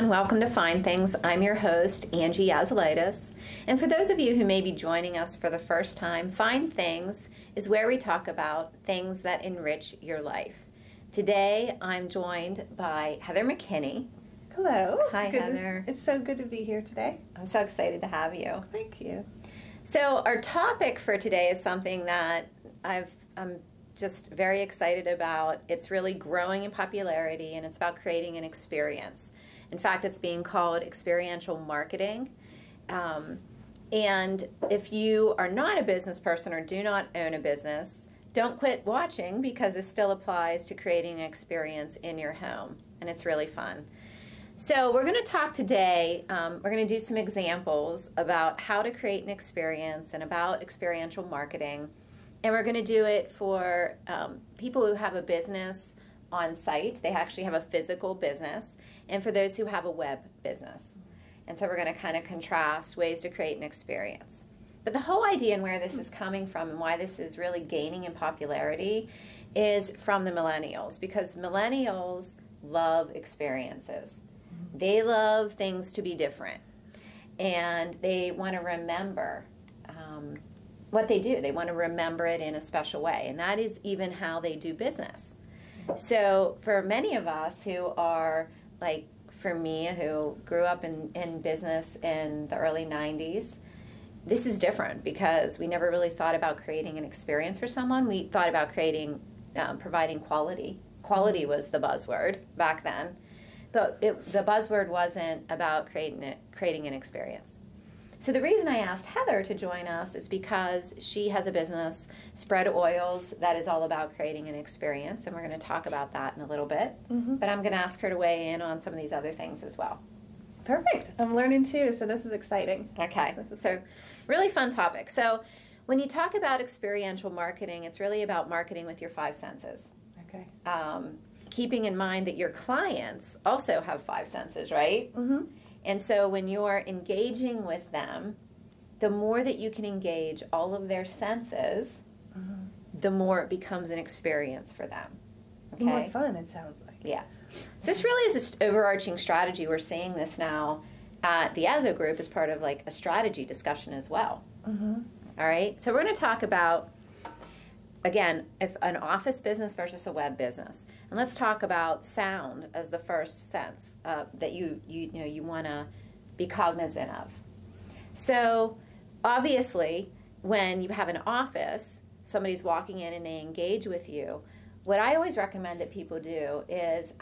Welcome to Finethings. I'm your host, Angie Yazelitis. And for those of you who may be joining us for the first time, Finethings is where we talk about things that enrich your life. Today, I'm joined by Heather McKinney. Hello. Hi, Heather. It's so good to be here today. I'm so excited to have you. Thank you. So our topic for today is something that I'm just very excited about. It's really growing in popularity, and it's about creating an experience. In fact, it's being called experiential marketing. And if you are not a business person or do not own a business, don't quit watching, because this still applies to creating an experience in your home, and it's really fun. So we're going to talk today, we're going to do some examples about how to create an experience and about experiential marketing. And we're going to do it for people who have a business on site. They actually have a physical business, and for those who have a web business. And so we're going to kind of contrast ways to create an experience. But the whole idea and where this is coming from and why this is really gaining in popularity is from the millennials, because millennials love experiences. They love things to be different, and they want to remember what they do. They want to remember it in a special way, and that is even how they do business. So for many of us who are, like for me, who grew up in business in the early 90s, this is different because we never really thought about creating an experience for someone. We thought about creating, providing quality. Quality was the buzzword back then, but the buzzword wasn't about creating an experience. So the reason I asked Heather to join us is because she has a business, Spread Oils, that is all about creating an experience, and we're going to talk about that in a little bit. But I'm going to ask her to weigh in on some of these other things as well. Perfect. I'm learning too, so this is exciting. Okay, so really fun topic. So when you talk about experiential marketing, it's really about marketing with your five senses. Okay. Keeping in mind that your clients also have five senses, right? And so when you're engaging with them, the more that you can engage all of their senses, the more it becomes an experience for them. Okay? The more fun, it sounds like. Yeah. So this really is an overarching strategy. We're seeing this now at the AZO group as part of like a strategy discussion as well. All right? So we're going to talk about, again, if an office business versus a web business. And let's talk about sound as the first sense that you want to be cognizant of. So obviously, when you have an office, somebody's walking in and they engage with you, what I always recommend that people do is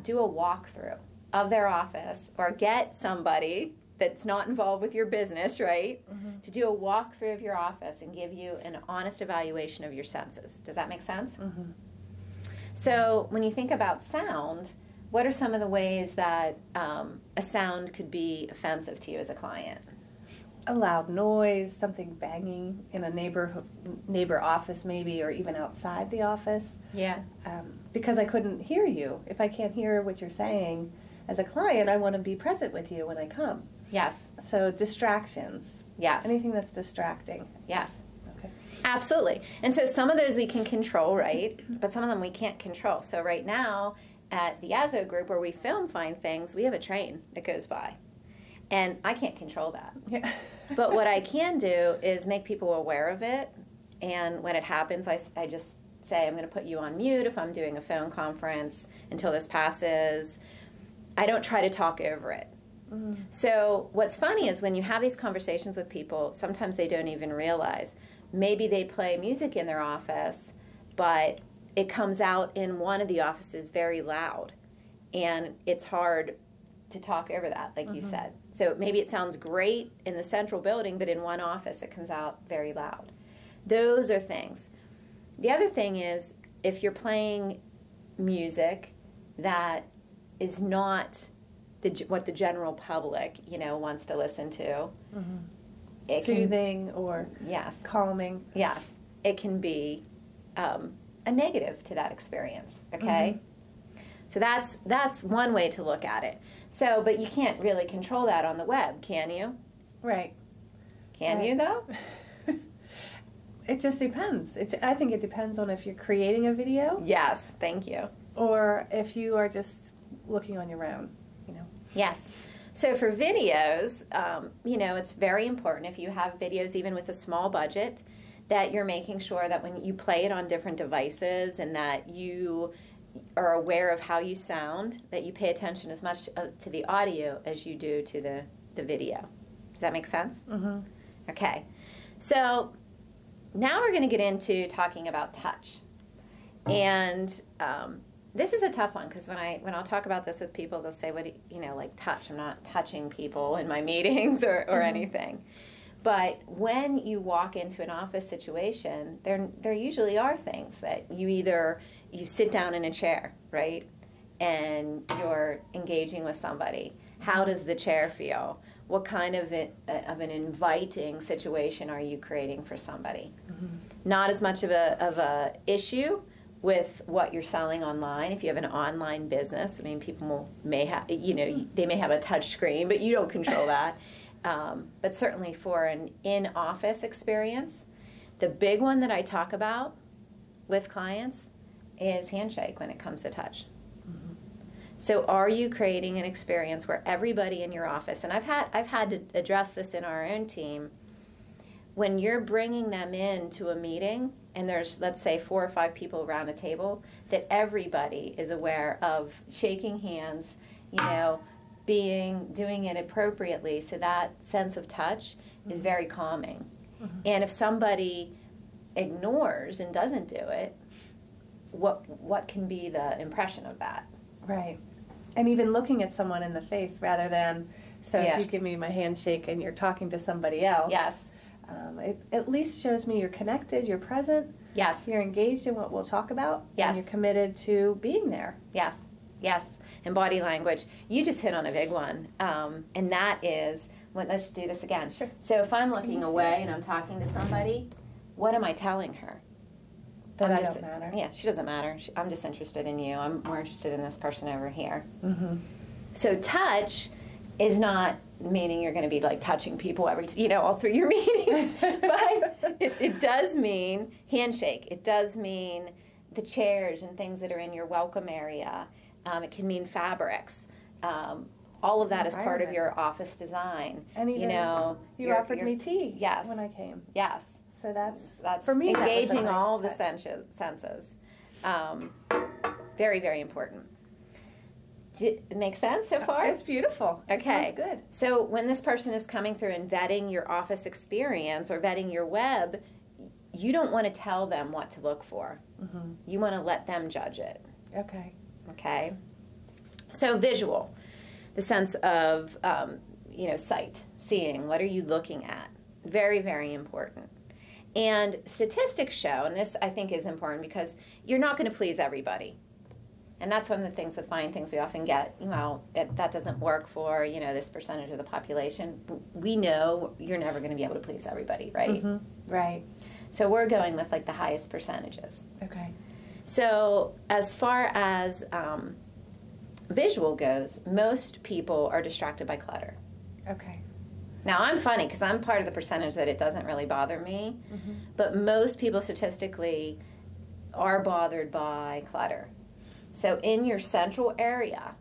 do a walkthrough of their office, or get somebody that's not involved with your business, right, to do a walkthrough of your office and give you an honest evaluation of your senses. Does that make sense? So when you think about sound, what are some of the ways that a sound could be offensive to you as a client? A loud noise, something banging in a neighbor office maybe, or even outside the office. Yeah. Because I couldn't hear you. If I can't hear what you're saying as a client, I want to be present with you when I come. Yes. So distractions. Yes. Anything that's distracting. Yes. Okay. Absolutely. And so some of those we can control, right? But some of them we can't control. So right now at the AZO group where we film Finethings, we have a train that goes by. And I can't control that. Yeah. But what I can do is make people aware of it. And when it happens, I just say, I'm going to put you on mute if I'm doing a phone conference until this passes. I don't try to talk over it. So what's funny is when you have these conversations with people, sometimes they don't even realize. Maybe they play music in their office, but it comes out in one of the offices very loud. And it's hard to talk over that, like you said. So maybe it sounds great in the central building, but in one office it comes out very loud. Those are things. The other thing is, if you're playing music that is not what the general public, wants to listen to. Soothing or yes, calming. Yes, it can be a negative to that experience. Okay, so that's one way to look at it. So, but you can't really control that on the web, can you? Right. Can you, though? It just depends. I think it depends on if you're creating a video. Yes, thank you. Or if you are just looking on your own, you know. Yes. So for videos, you know, it's very important if you have videos, even with a small budget, that you're making sure that when you play it on different devices and that you are aware of how you sound, that you pay attention as much to the audio as you do to the video. Does that make sense? Mm-hmm. Okay. So now we're going to get into talking about touch. And this is a tough one because when I'll talk about this with people, they'll say, "What you know, like touch? I'm not touching people in my meetings or anything." But when you walk into an office situation, there usually are things that you sit down in a chair, right, and you're engaging with somebody. How does the chair feel? What kind of an inviting situation are you creating for somebody? Mm-hmm. Not as much of a issue with what you're selling online. If you have an online business, I mean, people may have, you know, they may have a touch screen, but you don't control that. But certainly for an in-office experience, the big one that I talk about with clients is handshake when it comes to touch. Mm-hmm. So are you creating an experience where everybody in your office, and I've had to address this in our own team, when you're bringing them into a meeting and there's, let's say, 4 or 5 people around a table, that everybody is aware of shaking hands, you know, doing it appropriately, so that sense of touch is very calming. Mm-hmm. And if somebody ignores and doesn't do it, what can be the impression of that? Right. And even looking at someone in the face rather than, Yeah. if you give me my handshake and you're talking to somebody else. Yes. It at least shows me you're connected, you're present. Yes. You're engaged in what we'll talk about. Yes. And you're committed to being there. Yes. Yes. And body language. You just hit on a big one. And that is, let's do this again. Sure. So if I'm looking away and I'm talking to somebody, what am I telling her? That I don't matter. Yeah, she doesn't matter. I'm just interested in you. I'm more interested in this person over here. Mm-hmm. So touch is not meaning you're going to be like touching people all through your meetings. But it does mean handshake. It does mean the chairs and things that are in your welcome area. It can mean fabrics. All of that is part of your office design. And even, you offered me tea. Yes. When I came. Yes. So that's for me, engaging nice all touch. the senses. Very, very important. It make sense so far? It's beautiful. Okay. It sounds good. So when this person is coming through and vetting your office experience or vetting your web, you don't want to tell them what to look for. Mm-hmm. You want to let them judge it. Okay. Okay. So visual, the sense of sight, seeing. What are you looking at? Very, very important. And statistics show, and this I think is important because you're not going to please everybody. And that's one of the things with Finethings we often get, that doesn't work for, this percentage of the population. We know you're never going to be able to please everybody, right? Mm-hmm. Right. So we're going with like the highest percentages. Okay. So as far as visual goes, most people are distracted by clutter. Okay. Now, I'm funny because I'm part of the percentage that it doesn't really bother me, mm-hmm. but most people statistically are bothered by clutter. So in your central area,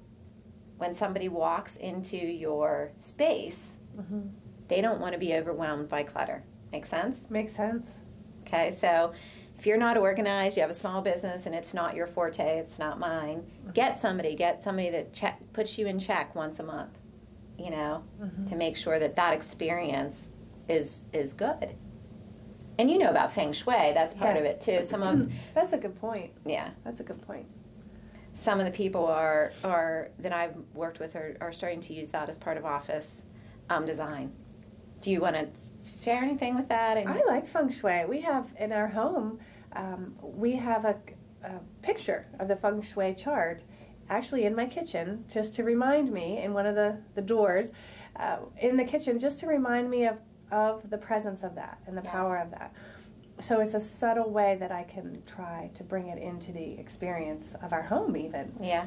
when somebody walks into your space, mm-hmm. they don't want to be overwhelmed by clutter. Make sense? Makes sense. Okay, so if you're not organized, you have a small business and it's not your forte, it's not mine, mm-hmm. get somebody that puts you in check once a month. Mm-hmm. to make sure that experience is good. And you know about Feng Shui, that's part of it too. That's a good point. Yeah. That's a good point. Some of the people are that I've worked with are starting to use that as part of office design. Do you want to share anything with that? I like Feng Shui. We have in our home, we have a picture of the Feng Shui chart actually in my kitchen, just to remind me, in one of the doors in the kitchen, just to remind me of the presence of that and the power of that. So it's a subtle way that I can try to bring it into the experience of our home even. Yeah.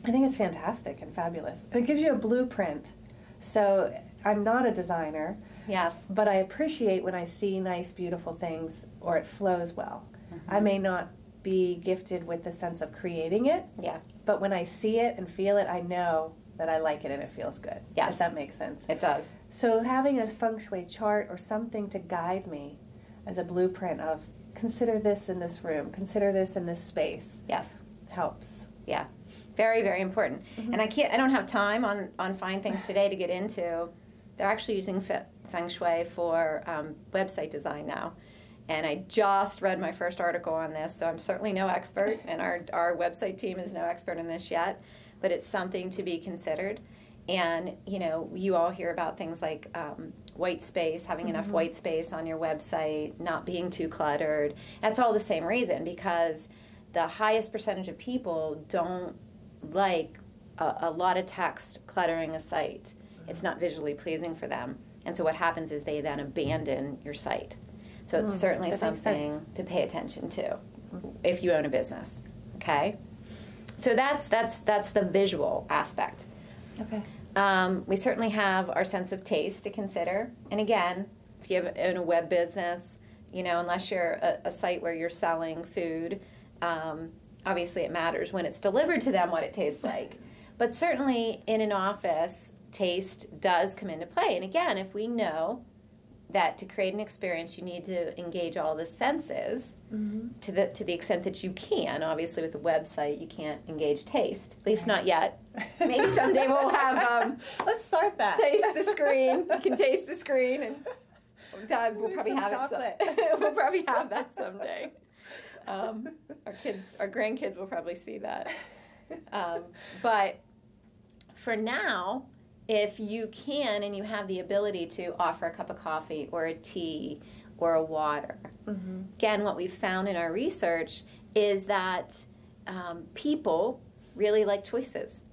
I think it's fantastic and fabulous. And it gives you a blueprint. So I'm not a designer. Yes. But I appreciate when I see nice, beautiful things or it flows well. I may not be gifted with the sense of creating it. Yeah. But when I see it and feel it, I know that I like it and it feels good. Yes. If that makes sense. It does. So having a Feng Shui chart or something to guide me as a blueprint of consider this in this room, consider this in this space. Yes. Helps. Yeah. Very, very important. And I don't have time on Finethings today to get into. They're actually using Feng Shui for website design now. And I just read my first article on this, so I'm certainly no expert, and our website team is no expert in this yet, but it's something to be considered. And, you know, you all hear about things like white space, having enough white space on your website, not being too cluttered. That's all the same reason, because the highest percentage of people don't like a lot of text cluttering a site. It's not visually pleasing for them. And so what happens is they then abandon your site. So it's certainly something to pay attention to if you own a business. Okay? So that's the visual aspect. Okay. We certainly have our sense of taste to consider. And again, if you own a web business, you know, unless you're a site where you're selling food, obviously it matters when it's delivered to them what it tastes like. But certainly in an office, taste does come into play. And again, if we know that to create an experience you need to engage all the senses to the extent that you can. Obviously with a website you can't engage taste, at least not yet. Maybe someday we'll have let's start that. Taste the screen. You can taste the screen, and we'll probably have chocolate. We'll probably have that someday. Our grandkids will probably see that. But for now, if you can and you have the ability to offer a cup of coffee or a tea or a water, again, what we've found in our research is that people really like choices.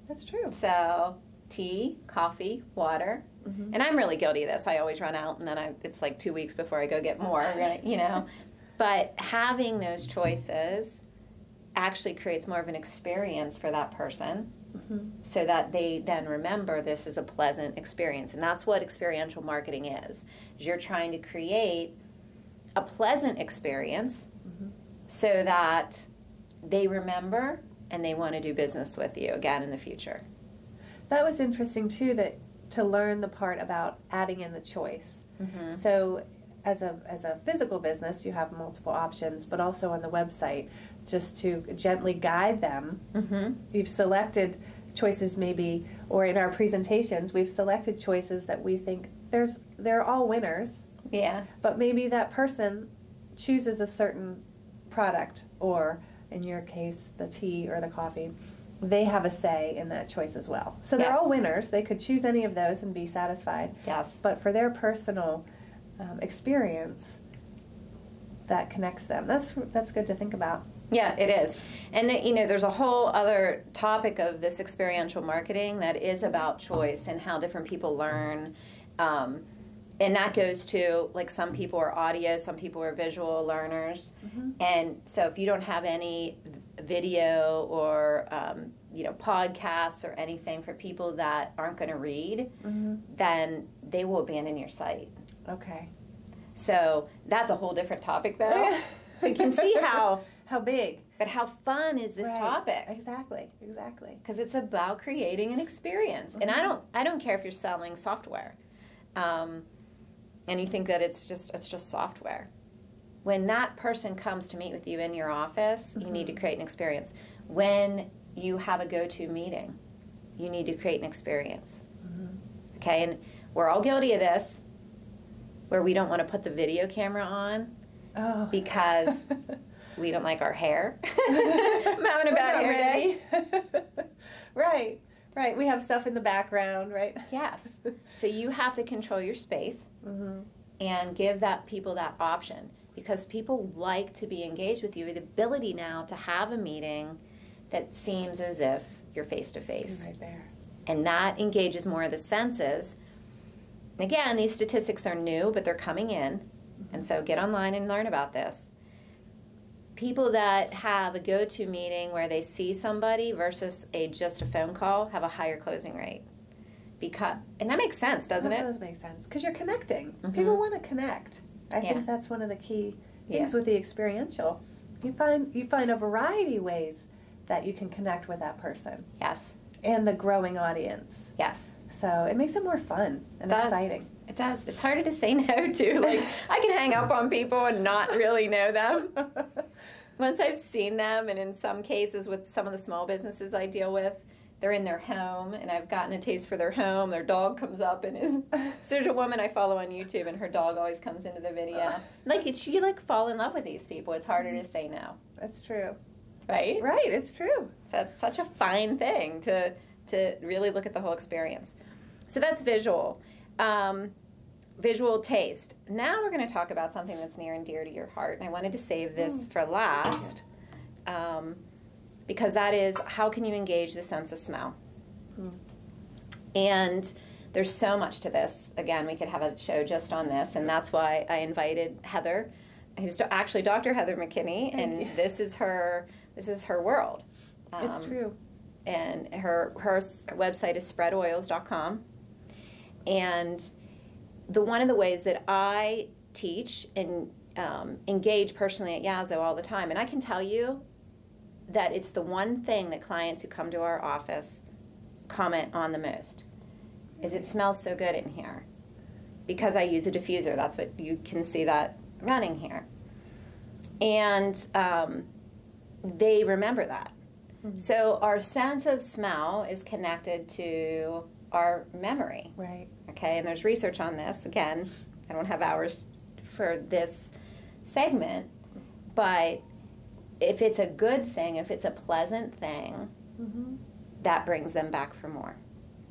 That's true. So tea, coffee, water. And I'm really guilty of this. I always run out, and then it's like 2 weeks before I go get more, you know. But having those choices actually creates more of an experience for that person, so that they then remember this is a pleasant experience. And that's what experiential marketing is you're trying to create a pleasant experience so that they remember and they want to do business with you again in the future. That was interesting too, that to learn the part about adding in the choice. So as a physical business, you have multiple options, but also on the website, just to gently guide them. We've selected choices maybe, or in our presentations, we've selected choices that we think they're all winners. Yeah. But maybe that person chooses a certain product, or in your case, the tea or the coffee. They have a say in that choice as well. So they're all winners. They could choose any of those and be satisfied. Yes. But for their personal experience, that connects them. That's good to think about. Yeah, it is. And you know, there's a whole other topic of this experiential marketing that is about choice and how different people learn. And that goes to, like, some people are audio, some people are visual learners. And so if you don't have any video or, you know, podcasts or anything for people that aren't going to read, then they will abandon your site. Okay. So that's a whole different topic, though. So you can see how big, but how fun is this topic? Exactly. Because it's about creating an experience. And I don't care if you're selling software, and you think that it's just software. When that person comes to meet with you in your office, you need to create an experience. When you have a go-to meeting, you need to create an experience. Okay, and we're all guilty of this, where we don't want to put the video camera on because we don't like our hair. I'm having a bad hair day. Right. We have stuff in the background, right? Yes. So you have to control your space and give people that option, because people like to be engaged with you. The ability now to have a meeting that seems as if you're face-to-face. Right there. And that engages more of the senses. Again, these statistics are new, but they're coming in. And so get online and learn about this. People that have a go-to meeting where they see somebody versus just a phone call have a higher closing rate, and that makes sense, doesn't That it? does make sense, because you're connecting. Mm-hmm. People want to connect. I Yeah. think that's one of the key things Yeah. with the experiential. You find a variety of ways that you can connect with that person Yes. and the growing audience. Yes. So it makes it more fun and exciting. It does. It's harder to say no to. Like, I can hang up on people and not really know them. Once I've seen them, and in some cases with some of the small businesses I deal with, they're in their home, and I've gotten a taste for their home. Their dog comes up and is. So there's a woman I follow on YouTube, and her dog always comes into the video. You fall in love with these people. It's harder to say no. That's true. Right? Right, it's true. So it's such a fine thing to really look at the whole experience. So that's visual. Visual taste. Now we're going to talk about something that's near and dear to your heart, and I wanted to save this for last, because that is, how can you engage the sense of smell? And there's so much to this. Again, we could have a show just on this, and that's why I invited Heather, who's actually Dr. Heather McKinney, and this is her world. It's true. And her website is spreadoils.com. And one of the ways that I teach and engage personally at Yazoo all the time, and I can tell you that it's the one thing that clients who come to our office comment on the most, is it smells so good in here. Because I use a diffuser, that's what you can see that running here. And they remember that. Mm-hmm. So our sense of smell is connected to our memory. Right. Okay, and there's research on this. Again, I don't have hours for this segment, but if it's a good thing, if it's a pleasant thing, that brings them back for more.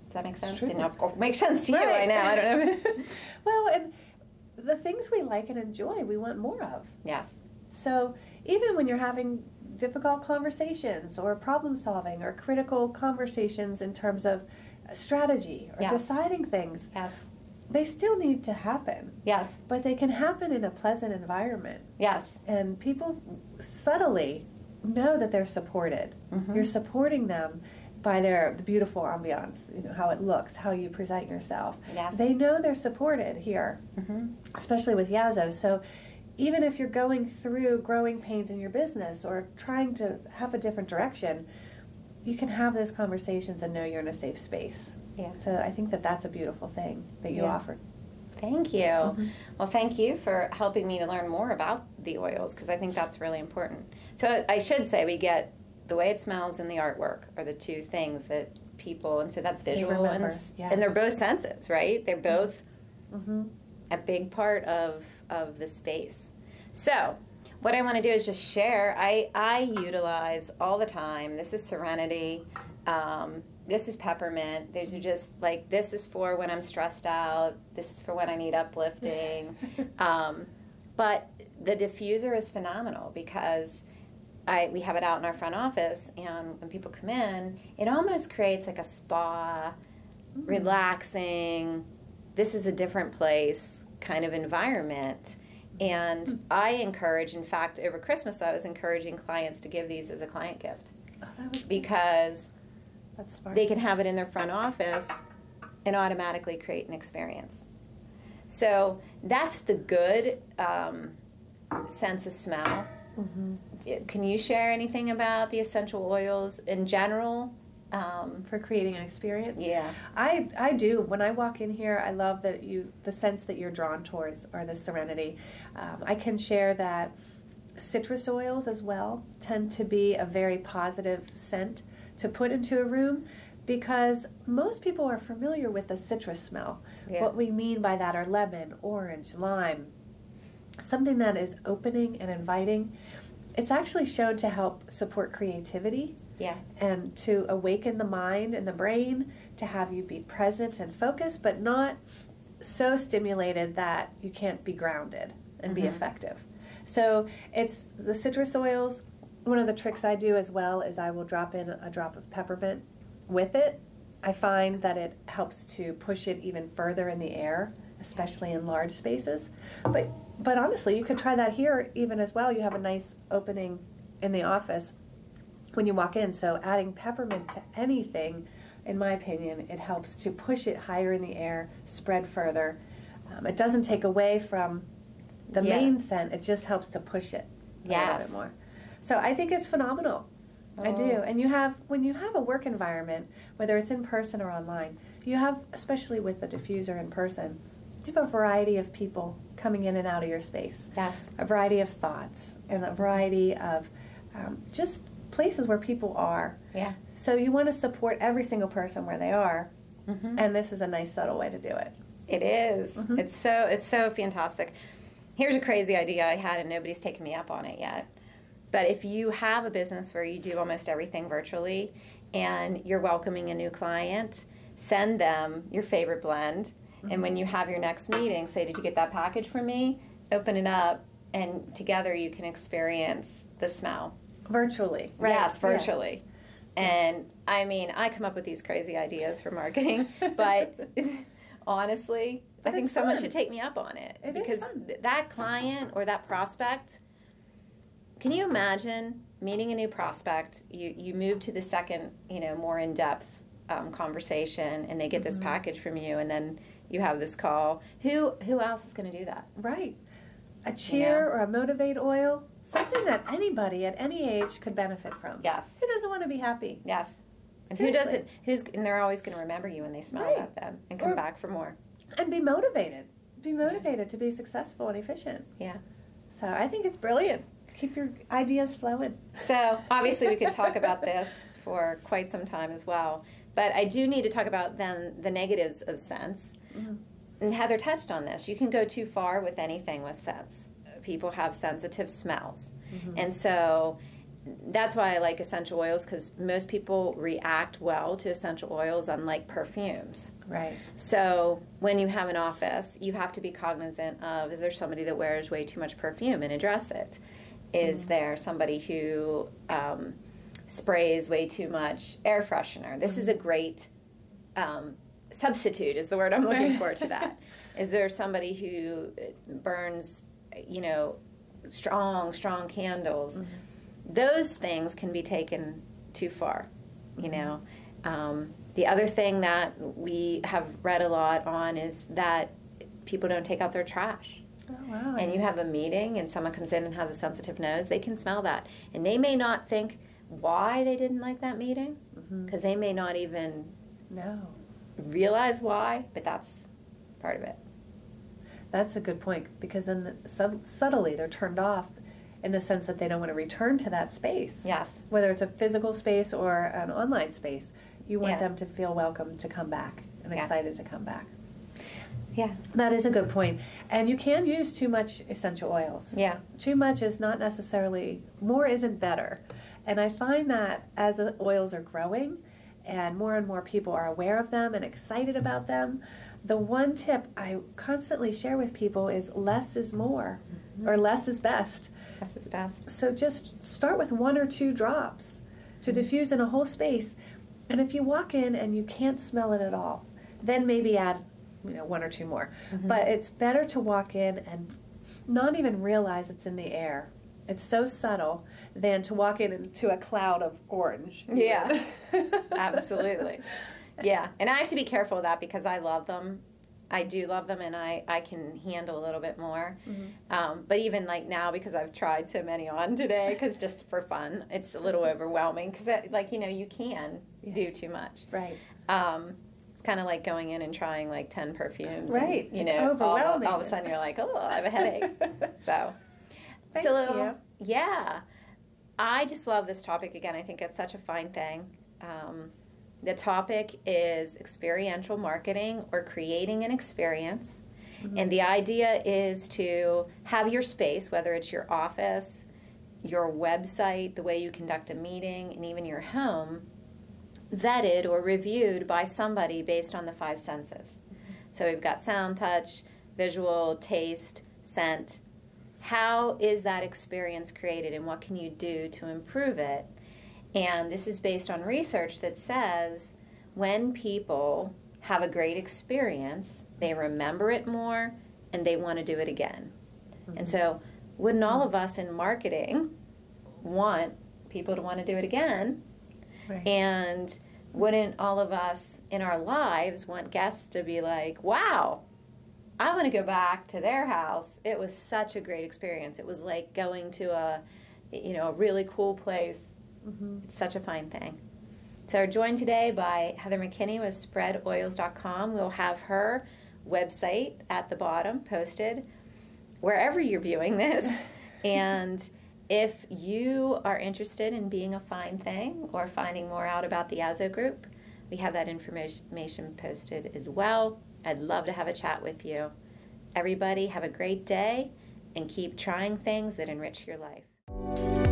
Does that make sense? You know, of course, it makes sense to you. I know. I don't know. Well, and the things we like and enjoy, we want more of. Yes. So even when you're having difficult conversations or problem solving or critical conversations in terms of strategy or deciding things, they still need to happen. Yes. But they can happen in a pleasant environment. Yes. And people subtly know that they're supported. You're supporting them by the beautiful ambiance, you know, how it looks, how you present yourself. Yes. They know they're supported here, especially with Yazoo. So even if you're going through growing pains in your business or trying to have a different direction, you can have those conversations and know you're in a safe space. Yeah. So I think that that's a beautiful thing that you offer. Thank you. Well, thank you for helping me to learn more about the oils, because I think that's really important. So I should say we get the way it smells and the artwork are the two things that people, and so that's visual, and they're both senses, right? They're both a big part of the space. So what I want to do is just share. I utilize all the time. This is Serenity. This is Peppermint. These are just like, this is for when I'm stressed out. This is for when I need uplifting. But the diffuser is phenomenal because we have it out in our front office, and when people come in, it almost creates like a spa, relaxing, this is a different place kind of environment. And I encourage, in fact, over Christmas, I was encouraging clients to give these as a client gift. Because that's smart. They can have it in their front office and automatically create an experience. So that's the good sense of smell. Can you share anything about the essential oils in general? For creating an experience? Yeah. I do. When I walk in here, I love that the sense that you're drawn towards, or the serenity. I can share that citrus oils as well tend to be a very positive scent to put into a room, because most people are familiar with the citrus smell. Yeah. What we mean by that are lemon, orange, lime, something that is opening and inviting. It's actually shown to help support creativity. Yeah. And to awaken the mind and the brain, to have you be present and focused, but not so stimulated that you can't be grounded and be effective. So it's the citrus oils. One of the tricks I do as well is I will drop in a drop of peppermint with it. I find that it helps to push it even further in the air, especially in large spaces. But honestly, you could try that here even as well. You have a nice opening in the office when you walk in, so adding peppermint to anything in my opinion, it helps to push it higher in the air, spread further. It doesn't take away from the main scent. It just helps to push it a little bit more. So I think it's phenomenal. I do. And when you have a work environment, whether it's in person or online, you have, especially with the diffuser in person, you have a variety of people coming in and out of your space. Yes. A variety of thoughts and a variety of just places where people are. Yeah. So you want to support every single person where they are, and this is a nice subtle way to do it. It is. It's so fantastic. Here's a crazy idea I had, and nobody's taken me up on it yet. But if you have a business where you do almost everything virtually, and you're welcoming a new client, send them your favorite blend, and when you have your next meeting, say, "Did you get that package from me?" Open it up, and together you can experience the smell. Virtually, right? Yes, virtually. Yeah. And I mean, I come up with these crazy ideas for marketing, but honestly, I think someone should take me up on it. Because that client or that prospect, can you imagine meeting a new prospect? You move to the second, more in-depth conversation, and they get this package from you, and then you have this call. Who else is going to do that? Right. A cheer or a motivate oil. Something that anybody at any age could benefit from. Yes. Who doesn't want to be happy? Yes. And Seriously. who doesn't? And they're always going to remember you when they smell that then and come back for more. And be motivated. Be motivated to be successful and efficient. Yeah. So I think it's brilliant. Keep your ideas flowing. So obviously we could talk about this for quite some time as well. But I do need to talk about then the negatives of scents. And Heather touched on this. You can go too far with anything with scents. People have sensitive smells. And so that's why I like essential oils, because most people react well to essential oils, unlike perfumes. Right. So when you have an office, you have to be cognizant of, is there somebody that wears way too much perfume and address it? Is there somebody who sprays way too much air freshener? This is a great substitute is the word I'm looking for to that. Is there somebody who burns strong candles? Those things can be taken too far, The other thing that we have read a lot on is that people don't take out their trash. Oh, wow. And you have a meeting and someone comes in and has a sensitive nose, they can smell that. And they may not think why they didn't like that meeting, because they may not even realize why, but that's part of it. That's a good point, because then subtly they're turned off in the sense that they don't want to return to that space. Yes. Whether it's a physical space or an online space, you want them to feel welcome to come back and excited to come back. Yeah. That is a good point. And you can use too much essential oils. Yeah. Too much is not necessarily, more isn't better. And I find that as the oils are growing and more people are aware of them and excited about them, the one tip I constantly share with people is less is more, or less is best. Less is best. So just start with 1 or 2 drops to diffuse in a whole space. And if you walk in and you can't smell it at all, then maybe add 1 or 2 more. But it's better to walk in and not even realize it's in the air. It's so subtle than to walk in into a cloud of orange. Yeah, absolutely. Yeah, and I have to be careful of that because I love them. I do love them, and I can handle a little bit more. But even like now, because I've tried so many on today, because just for fun, it's a little overwhelming because you can do too much. Right. It's kind of like going in and trying like 10 perfumes. Right. And, it's overwhelming. All of a sudden you're like, oh, I have a headache. So. Thank you. Yeah. I just love this topic again. I think it's such a fine thing. The topic is experiential marketing, or creating an experience. And the idea is to have your space, whether it's your office, your website, the way you conduct a meeting, and even your home, vetted or reviewed by somebody based on the 5 senses. So we've got sound, touch, visual, taste, scent. How is that experience created, and what can you do to improve it? And this is based on research that says when people have a great experience, they remember it more and they want to do it again. And so wouldn't all of us in marketing want people to want to do it again? Right. And Wouldn't all of us in our lives want guests to be like, wow, I want to go back to their house. It was such a great experience. It was like going to a really cool place. It's such a fine thing. So we're joined today by Heather McKinney with spreadoils.com. We'll have her website at the bottom posted wherever you're viewing this. And if you are interested in being a fine thing or finding more out about the Azo Group, we have that information posted as well. I'd love to have a chat with you. Everybody, have a great day and keep trying things that enrich your life.